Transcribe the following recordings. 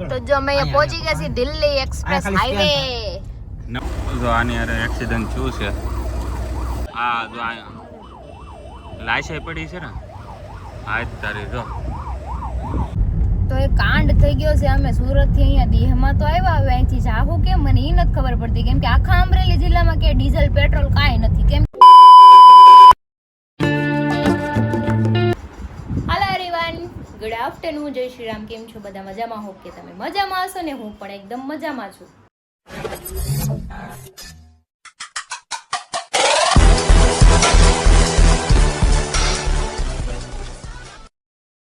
તો જો અમે અહીંયા પહોંચી ગયા છીએ દિલ્હી એક્સપ્રેસ હાઈવે. જો આની યાર એક્સિડન્ટ થયું છે. આ જો આ લાઈસે પડી છે ને આ જ તારી જો. તો એ કાંડ થઈ ગયો છે. અમે સુરત થી અહીંયા દીહમાં તો આવ્યા, હવે અહીંથી જાવું કેમ મને એ નથી ખબર પડતી, કેમ કે આખા અમરેલી જિલ્લામાં કે ડીઝલ પેટ્રોલ કાંઈ નથી. કેમ હાલો એવરીવન, ગુડ આફ્ટરનૂન, જય શ્રી રામ. કેમ છો બધા? મજામાં? હોપ કે તમે મજામાં હશો ને હું પણ એકદમ મજામાં છું.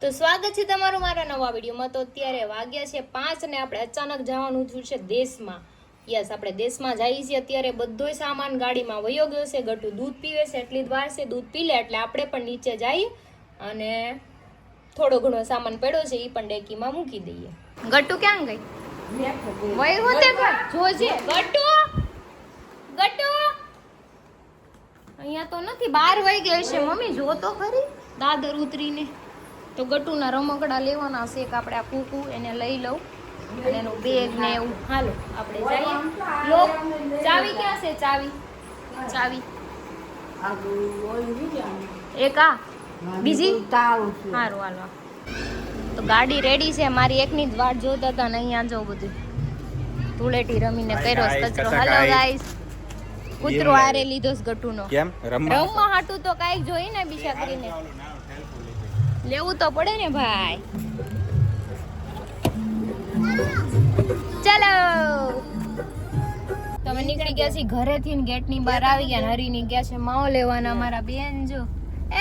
તો સ્વાગત છે તમારું મારા નવા વિડીયોમાં. તો અત્યારે વાગ્યા છે 5 અને આપણે અચાનક જવાનું થયું છે દેશમાં. યસ, આપણે દેશમાં જઈએ છીએ. અત્યારે બધોય સામાન ગાડીમાં વયો ગયો છે. ગટુ દૂધ પીવે છે, એટલી જ વાર છે દૂધ પી લે એટલે આપણે પણ નીચે જઈએ અને થોડો ઘણો સામાન પડ્યો છે એ પણ ડેકીમાં મૂકી દઈએ. ગટુ ક્યાં ગઈ? વહી હોતે જોજે. ગટુ ગટુ અહીંયા તો નથી, બહાર વહી ગઈ છે. મમ્મી જો તો ખરી દાદર ઉતરીને. તો ગટુના રમકડા લેવાના છે કે આપણે આ કૂકુ એને લઈ લઉં અને એનું બેગ ને એવું. હાલો આપણે જઈએ. લો ચાવી ક્યાં છે? ચાવી એક આ બીજી સારું હાલો. તો ગાડી રેડી છે. મારી એકની જ વાટ જોતા હતા ને અહીંયા જો બધું ધૂળેટી રમીને કર્યો કચરો. હાલો ગાઈસ, કૂતરો હારે લીધો છે ગટુનો. કેમ રમવા હાટું તો કાંઈક જોઈ ને બીજા કરીને લેવું તો પડે ને ભાઈ. ચાલો તમે નીકળી ગયા છીએ ઘરેથી ને ગેટ ની બહાર આવી ગયા. હરી ની ગયા છે માવો લેવાના. મારા બેન જો.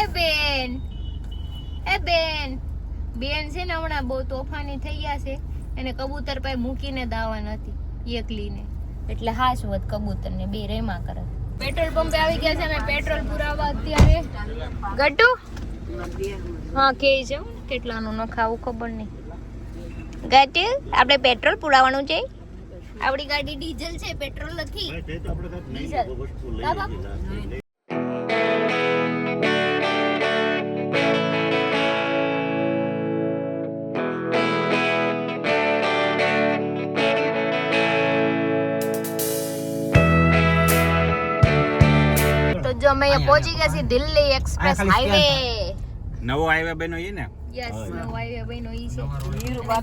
એ બેન છે ને હમણાં બહુ તોફાની થઈ ગયા છે. એને કબૂતર પાસે મૂકીને દાવા નથી એકલીને, એટલે હાશવત કબૂતર ને બે રેમા કરે. પેટ્રોલ પંપે આવી ગયા છે અમે પેટ્રોલ પુરાવા અત્યારે. ગટુ હા કે છે કેટલાનું નખાવું ખબર નહીં. ગટુ આપણે પેટ્રોલ પુરાવાનું છે. આપણી ગાડી ડીઝલ છે, પેટ્રોલ નથી. ડીઝલ જો અમે અહીંયા પહોંચી ગયા છીએ દિલ્હી એક્સપ્રેસ હાઈવે. નવો હાઈવે બન્યો ઈ ને? યસ, નવો હાઈવે બન્યો ઈ છે.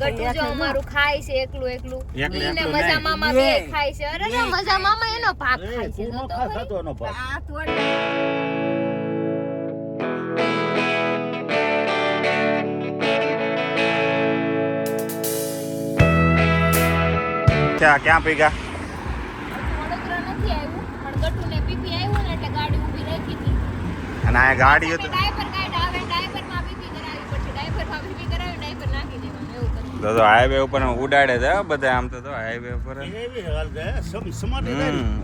ગટુ જો અમારું ખાય છે એકલું. ઈને મજા મામા બે ખાય છે. અરે ના મજા મામા એનો ભાગ ખાય છે. જો તો ક્યાં પી ગયા? વડોદરા નથી આવ્યું પણ ગટુને પીપી આવ્યું ને એટલે ગાડી ઊભી રાખી હતી. અને આ ગાડી તો ડાયપર કાઢ આવે, ડાયપરમાં પીપી કરાવી પડશે. ડાયપરમાં પીપી કરાવી, ડાયપર નાખી દેવાનું એવું કરવું. તો હાઈવે ઉપર ઉડાડે છે બધા. આમ તો હાઈવે ઉપર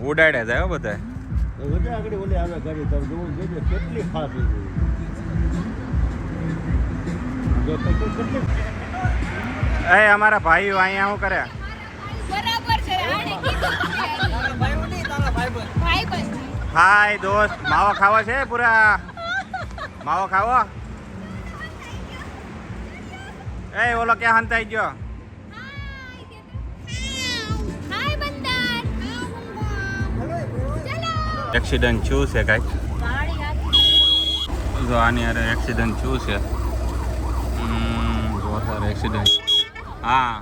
ઉડાડે છે બધા. એ અમારા ભાઈઓ અહીંયા શું કરે? બરાબર છે. આને કીધું ભાઈ હાય દોસ્ત, માવો ખાવો છે? પૂરા માવો ખાવો? એ ઓલો ક્યાં હંતાઈ ગયો? હાય બંદર. ચલો. એક્સિડન્ટ થયું છે કાંઈ? ગાડી આખી જો આની યાર એક્સિડન્ટ થયું છે. જોરદાર એક્સિડન્ટ. હા,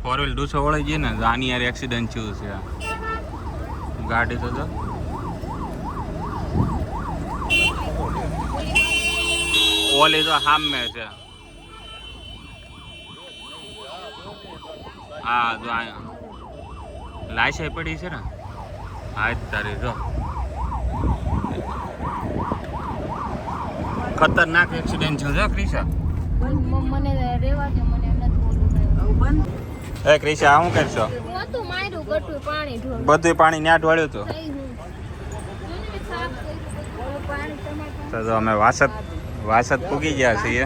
4 વ્હીલ ડૂસો વળી ગઈ ને. આની યાર એક્સિડન્ટ થયું છે. ગાડી તો જો ઓલી તો સામે છે. હા જો લાઈસે પડી છે ને આ જ તારી જો. ખતરનાક એક્સિડન્ટ થયો છે ક્રિશા. મને રેવા દે, મને નથી બોલવું. એ ક્રિશા શું કરશો? નહોતું માર્યું ગટુ, પાણી ઢોળ બધું પાણી ન્યા ઢોળ્યું હતું. તો જો અમે વાસદ પૂગી ગયા છીએ.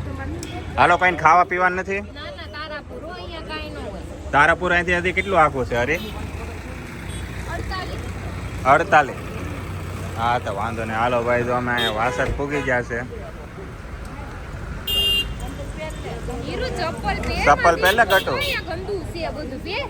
હાલો કઈ ખાવા પીવાનું નથી? ના ના, તારાપુર અહીંયા કાઈ ન હોય. તારાપુર અહીંથી હજી કેટલું આખું છે? અરે 48. હા તો વાંધો નહીં. હાલો ભાઈ, તો અમે અહીંયા વાસદ પૂગી ગયા છે. હીરો ચપ્પલ પહેર. ચપ્પલ પહેલા ગટુ. અહીંયા ગંદુ છે બધું પહેર.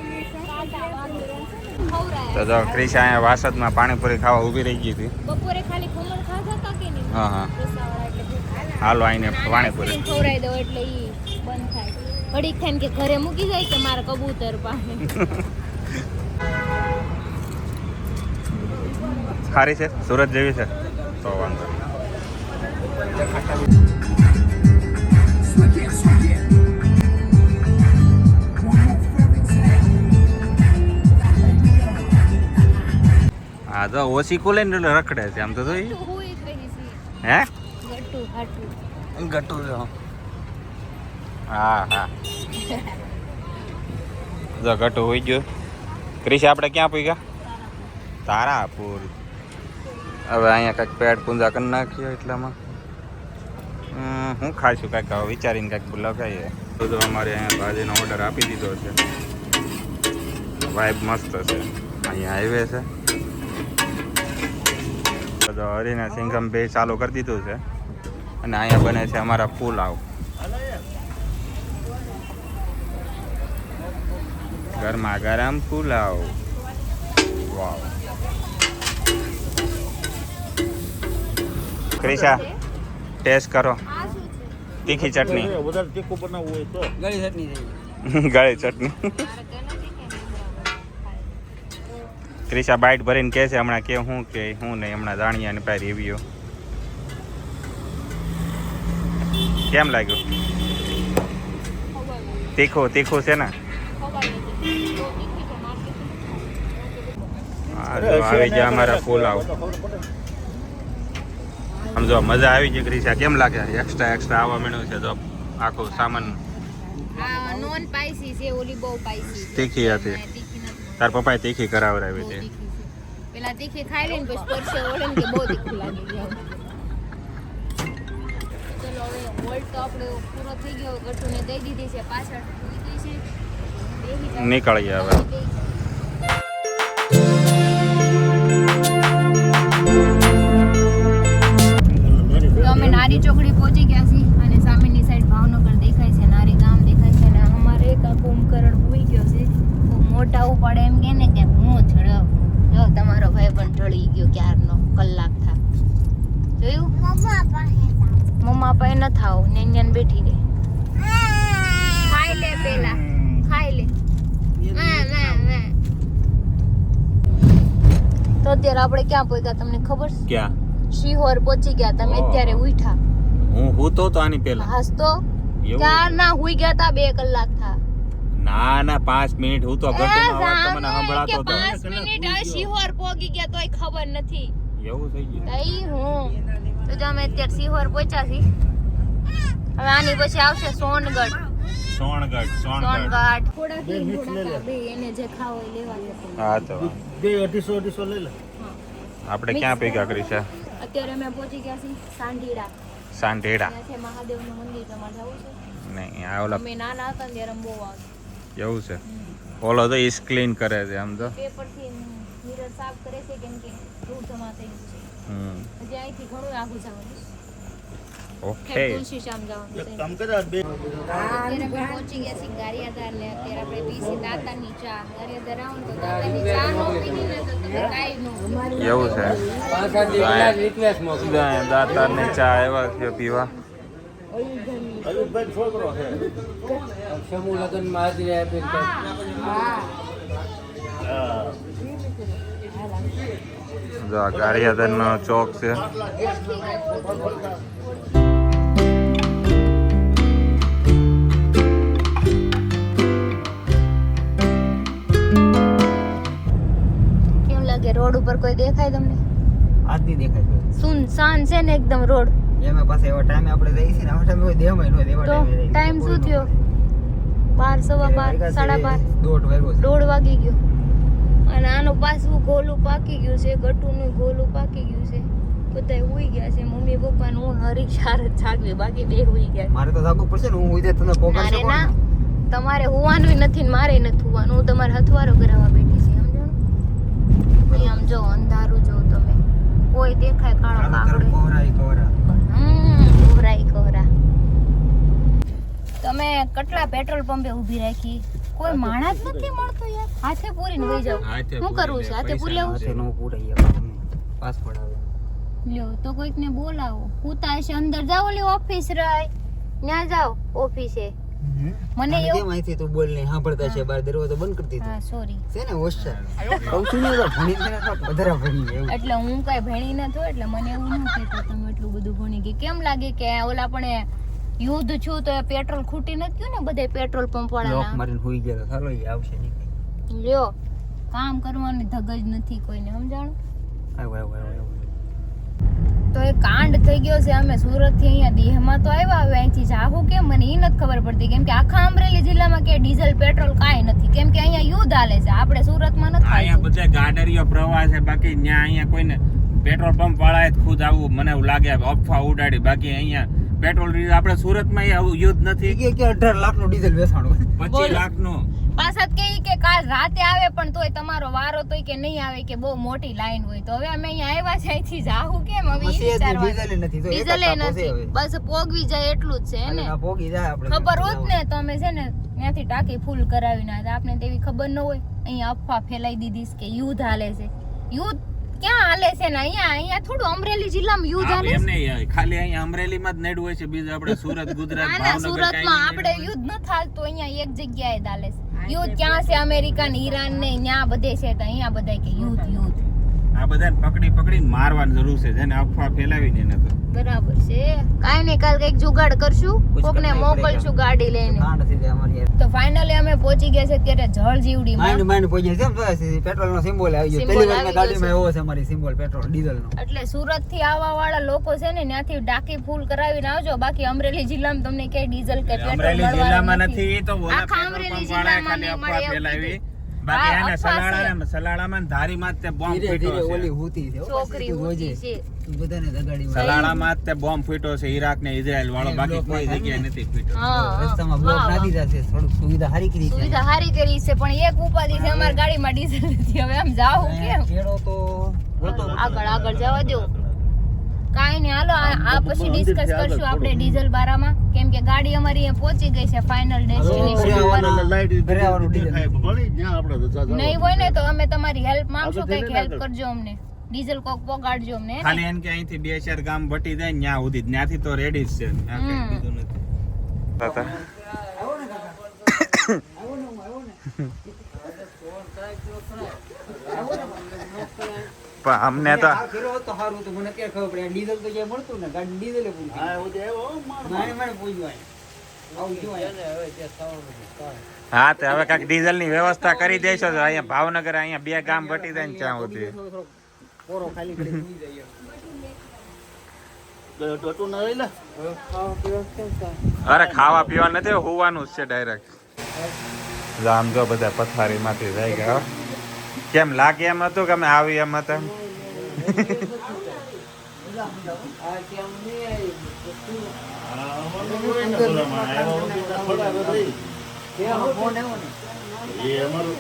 તો જો ક્રિશા અહીંયા વાસદમાં પાણીપુરી ખાવા ઊભી રહી ગઈ હતી. બપોરે ખાલી ખમણ ખાધા હતા કે નહીં? હા હા રસાવાળા એટલે ભૂખ લાગે. હાલો આઈને પાણીપુરી. ખવડાવી દો એટલે ઈ બંધ થાય. ઘડીક થઈને કે ઘરે મૂકી જાય કે મારા કબૂતર પાસે. સારી છે સુરત જેવી છે તો વાંધો નહીં. હા તો ઓછી કુલે રખડે છે આમ તો જોઈ. ગટ્ટુ હોય જ રહી છે. હે ગટ્ટુ હાટુ. ગટુ હા હા જો ગટુ હોઈ ગયો. ક્રિશા આપણે ક્યાં પૂગ્યા? તારાપુર. હવે અહીંયા કંઈક પેટ પૂંજા કરી નાખ્યો એટલામાં હું ખાઈશું કાંઈક હવે વિચારીને કાંઈક લગાવીએ. તો અમારે અહીંયા ભાજીનો ઓર્ડર આપી દીધો છે. વાઇબ મસ્ત છે. અહીંયા હાઈવે છે. તો હરીને સિંગમ બે ચાલુ કરી દીધું છે અને અહીંયા બને છે અમારા પુલાવ. ગરમા ગરમ પુલાવ. વાવ. ક્રિશા ટેસ્ટ કરો. આ શું છે? તીખી ચટણી. વધારે તીખું બનાવવું હોય તો ગળી ચટણી. મારે તો નથી કે નહીં બરાબર. ક્રિશા બાઈટ ભરીને કહે છે હમણાં કે હું નહીં હમણાં જાણીએ અને પાછી રિવ્યુ કેમ લાગ્યું? તીખું છે ને? હા તો આવી ગયા અમારા પુલાવ. સમજો મજા આવી ગઈ. ક્રિશા કેમ લાગે? એક્સ્ટ્રા આવવા માંડ્યું છે તો આખું સામાન. આ નોન સ્પાઈસી છે, ઓલી બહુ સ્પાઈસી છે. તીખી હતી. તીખી નથી. તાર પપ્પાએ તીખી કરાવરાવી બહુ હતી. તીખી છે. પેલા તીખી ખાઈ લઈને પછી પરસે ઓળે ને કે બહુ તીખું લાગી ગયું. ચલો હવે હોલ્ટ તો આપણે પૂરો થઈ ગયો. ગટુને દઈ દીધી છે પાછળ મૂકી છે. બેહી જાઓ. નીકળીએ હવે. તો અમે નારી ચોકડી પહોંચી ગયા છીએ અને સામેની સાઈડ ભાવનગર દેખાય છે, નારી ગામ દેખાય છે અને અમારે એક આ કુંભકરણ હોઈ ગયો છે. બહુ મોટા ઉપાડે એમ કે ને કે હું ઝડપ જો તમારો ભાઈ પણ ઢળી ગયો ક્યારનો કલાક થા જોયું. મમ્મા પાસે ન થાવ નેન્યાન બેઠી રહે. ખાઈ લે પેલા ખાઈ લે. તો અત્યારે આપણે ક્યાં પહોંચ્યા તમને ખબર છે? ક્યાં? શિહોર પહોંચી ગયા. તમે અત્યારે ઉઠ્યા. હું તો આની પહેલા. હાસ તો ક્યાર ના હુઈ ગયા તા 2 કલાક થા. ના 5 મિનિટ હું તો ગટુનો અવાજ તમને સંભળાતો હતો. 5 મિનિટ આ શિહોર પહોંચી ગયા તોય ખબર નથી. એવું થઈ ગયું. તઈ હું તો જો અમે અત્યારે શિહોર પહોંચ્યા છીએ. હવે આની પછી આવશે સોનગઢ. સોનગઢ. થોડા બે એને જે ખાવો એ લેવા જશે. હા તો 200-250 લઈ લે. આપણે ક્યાં ભેગા કરી છે? અત્યારે અમે પહોંચી ગયા છીએ સાંઢીડા. સાંઢેડા. ત્યાં છે મહાદેવનું મંદિર. તમારે જવું છે? નહીં આ ઓલા અમે નાના હતા ને ત્યારે અમે બહુ આવતા. એવું છે. ઓલો તો ઈસ ક્લીન કરે છે આમ તો. પેપરથી મિરર સાફ કરે છે કેમ કે ધૂળ જમા થઈ ગયું છે. હજી અહીંથી ઘણું આગું જવાનું. ઓકે. તુલસી શ્યામ જવાનું એક છે. કામ કરે આ બે અત્યારે અમે પહોંચી ગયા છીએ ગારિયાધાર ને અત્યારે આપણે પીસી દાતાની ચા. ગારિયાધાર આવો ને તો દાતાની ચા નો પીધી ને તો તમે કાંઈ નો પીવો. એવું છે. દાતારની ચા આવ્યા છે પીવા. અયુબભાઈ છોકરો છે. હા. જો આ ગારિયાધારનો ચોક છે. કેમ લાગે રોડ ઉપર કોઈ દેખાય તમને? આજની દેખાય સુનસાન છે ને એકદમ રોડ. એમાં પાસે એવો ટાઈમે આપણે જઈએ છીએ ને આ ટાઈમે કોઈ દેવાય ન હોય એવા તો ટાઈમે ટાઈમ શું થયો? 12, 12:30, 12:30. 1:30 વાગી ગયો અને આનું પાછું ગોલું પાકી ગયું છે. ગટુનું ગોલું પાકી ગયું છે. બધા હુઈ ગયા છે. મમ્મી પપ્પા ને હું હરી ચાર જ જાગવી, બાકી બે હુઈ ગયા. મારે તો જાગવું પડશે ને હું ઉઈ જાય તને અરે પોગાડશે ના, કોણ? તમારે હોવાનું નથી ને મારે નથી હોવાનું. હું તમારે હથવારો કરાવવા બેઠી છે. સમજો ને? અહીં આમ જો અંધારું જો તમે. કોઈ દેખાય કાળો ચાલો તારે કાગડો. કોહરા. કોહરાઈ કોહરા. તમે કેટલા પેટ્રોલ પંપે ઊભી રાખી, કોઈ માણસ નથી મળતો યાર. હાથે પૂરીને વહી જાવ. શું કરવું છે? હાથે પૂરી લેવું છે? નો પૂરે યાર પાસપોર્ટ આવે લ્યો તો કોઈક ને બોલાવો. પૂતા હશે અંદર જાઓ, ઓલી ઓફિસ રહી ત્યાં જાઓ ઓફિસે. મને એવું કેમ અહીંથી તું બોલ નહીં સાંભળતા છે બહાર દરવાજો બંધ કરતી હા સોરી, છે ને હોશિયાર કહું છું ને તો ભણી છે ને તો વધારે ભણી એવું એટલે હું કઈ ભણી ન થયો એટલે મને એવું ન કહેતો તમે એટલું બધું ભણી ગઈ. કેમ લાગે કે ઓલા પણ યુદ્ધ છું તો પેટ્રોલ ખૂટી નથી ગયું ને બધે પેટ્રોલ પંપ લોક વાળા. મારીને હોઈ ગયો ચાલો એ આવશે નહીં લ્યો કામ કરવાની ધગજ નથી કોઈને, સમજાણું? આવ આવ આવ આવ તો એ કાંડ થઈ ગયો છે. અમે સુરત થી અહીંયા દેહમાં તો આવ્યા, હવે અહીંથી જાહું કેમ મને એ નથી ખબર પડતી. કેમ કે આખા અમરેલી જિલ્લામાં કે ડીઝલ પેટ્રોલ કાંઈ નથી, કેમ કે અહીંયા યુદ્ધ હાલે છે. આપણે સુરતમાં નથી અહીંયા હાલતું. બધા ગાડરીઓ પ્રવાહ છે, બાકી ત્યાં અહીંયા કોઈને પેટ્રોલ પંપ વાળાએ જ ખુદ આવું મને એવું લાગે અફવા ઉડાડી. બાકી અહીંયા પેટ્રોલ આપણે સુરતમાં આવું યુદ્ધ નથી. કે 18 લાખ નું ડીઝલ વેચાણું 25 લાખનું પાછા કહે કે કાલ રાતે આવે પણ તોય તમારો વારો તોય કે નહીં આવે, કે બહુ મોટી લાઈન હોય. તો હવે અમે અહીંયા આવ્યા છે, અહીંથી જાહું કેમ? હવે ઈ વિચારવાનું. ડીઝલ નથી તો ડીઝલે નથી, બસ પોગવી જાય એટલું જ છે ને. આ પોગી જાય આપણે ખબર હોત ને તો અમે છે ને ત્યાંથી ટાંકી ફૂલ કરાવી નાખત. આપણે તેવી ખબર ન હોય. અહીંયા અફવા ફેલાઈ દીધી છે કે યુદ્ધ હાલે છે. યુદ્ધ ક્યાં હાલે છે ને? અહીંયા થોડું અમરેલી જિલ્લામાં યુદ્ધ હાલે એમ છે. નહીં, ખાલી અહીંયા અમરેલીમાં જ નડ્યું હોય છે. બીજું આપણે સુરત, ગુજરાત, ના ભાવનગર સુરતમાં આપણે યુદ્ધ ન થાલતું, અહીંયા એક જગ્યાએ જ હાલે છે. યુદ્ધ ક્યાં છે? અમેરિકા ને ઈરાન ને ત્યાં બધે છે, તો અહીંયા બધાય કે યુદ્ધ યુદ્ધ. આ બધાને પકડીને મારવાની જરૂર છે, જેને અફવા ફેલાવીને એને તો. બરાબર છે. કાઈ નહીં, કાલ કઈક જુગાડ કરશું, કોકને મોકલશું ગાડી લઈને. કાંડ થઈ જાય અમારી યાર તો ફાઇનલી અમે પહોંચી ગયા છે અત્યારે જળ જીવડીમાં. માઇન્ડ માઇન્ડ પહોંચી જાય કેમ પેટ્રોલ નો સિમ્બોલ આવી ગયો Symbol પહેલી વાર આવી મેં ગાડીમાં ગયો એવો છે અમારી સિમ્બોલ પેટ્રોલ ડીઝલ નો એટલે સુરત થી આવવા વાળા લોકો છે ને ત્યાંથી ડાકી ફૂલ કરાવીને આવજો. બાકી અમરેલી જિલ્લામાં તમને ક્યાંય ડીઝલ કે પેટ્રોલ અમરેલી મળવાનું જિલ્લામાં નથી. નથી તો ઓલા આખા પેટ્રોલ અમરેલી પંપ વાળાએ જિલ્લામાં ખાલી નહીં અફવા મળે એવું ફેલાવી. કીધું. બાકી હા, આને અફવા સલાળામાં ધારીમાં જ તે બોમ્બ ધીરે ફૂટ્યો ધીરે ઓલી છે. હુતી છે છોકરી ઊંચી છે. બધાને દગાડી સલાળામાં જ તે બોમ્બ ફૂટ્યો છે, ઈરાક ને ઇઝરાયલ વાળો. બાકી કોઈ જગ્યાએ નથી ફૂટ્યો. હા, રસ્તામાં બ્લોક હા, ના દીધા છે થોડુંક સુવિધા સારી કરી છે સુવિધા સારી કરી છે પણ એક ઉપાધિ છે, અમારી ગાડીમાં ડીઝલ નથી. હવે આમ જાવું કેમ? કેળો તો આગળ જવા દો. કાઈ નહીં, હાલો આ પછી ડિસ્કસ કરશું આપણે ડીઝલ બારામાં. કેમ કે ગાડી અમારી અહીંયા પહોંચી ગઈ છે ફાઇનલ ડેસ્ટિનેશન પર. ઘરે આવવાનું ડીઝલ નહીં હોય ને તો અમે તમારી હેલ્પ માંગશો, કઈક હેલ્પ કરજો અમને. ડીઝલ કોક પોગાડજો અમને હે ને? ખાલી એમ કે અહીંથી 2-4 ગામ વટી જાય ને ત્યાં સુધી, ત્યાંથી તો રેડી જ છે. ત્યાં કંઈ બીજું નથી. પણ અમને તો આ ઘરે હોત તો સારું હતું મને ક્યાં ખબર પડે ડીઝલ તો ક્યાંય મળતું ને ગાડી ડીઝલે પૂરી માણે પૂછવાય આવું જોવાય હા તો હવે કાંઈક ડીઝલ ની વ્યવસ્થા કરી દેશો તો અહીંયા ભાવનગર અહીંયા 2 ગામ વટી જાય ને ત્યાં સુધી. પોરો ખાલી કરી સુઈ જાય અરે ખાવા પીવા નથી, હોવાનું જ છે ડાયરેક્ટ. આમ જો બધા પથારી માંથી જાય ગયા. કેમ લાગે એમ હતું કે અમે આવી એમ હતા? એ અમારું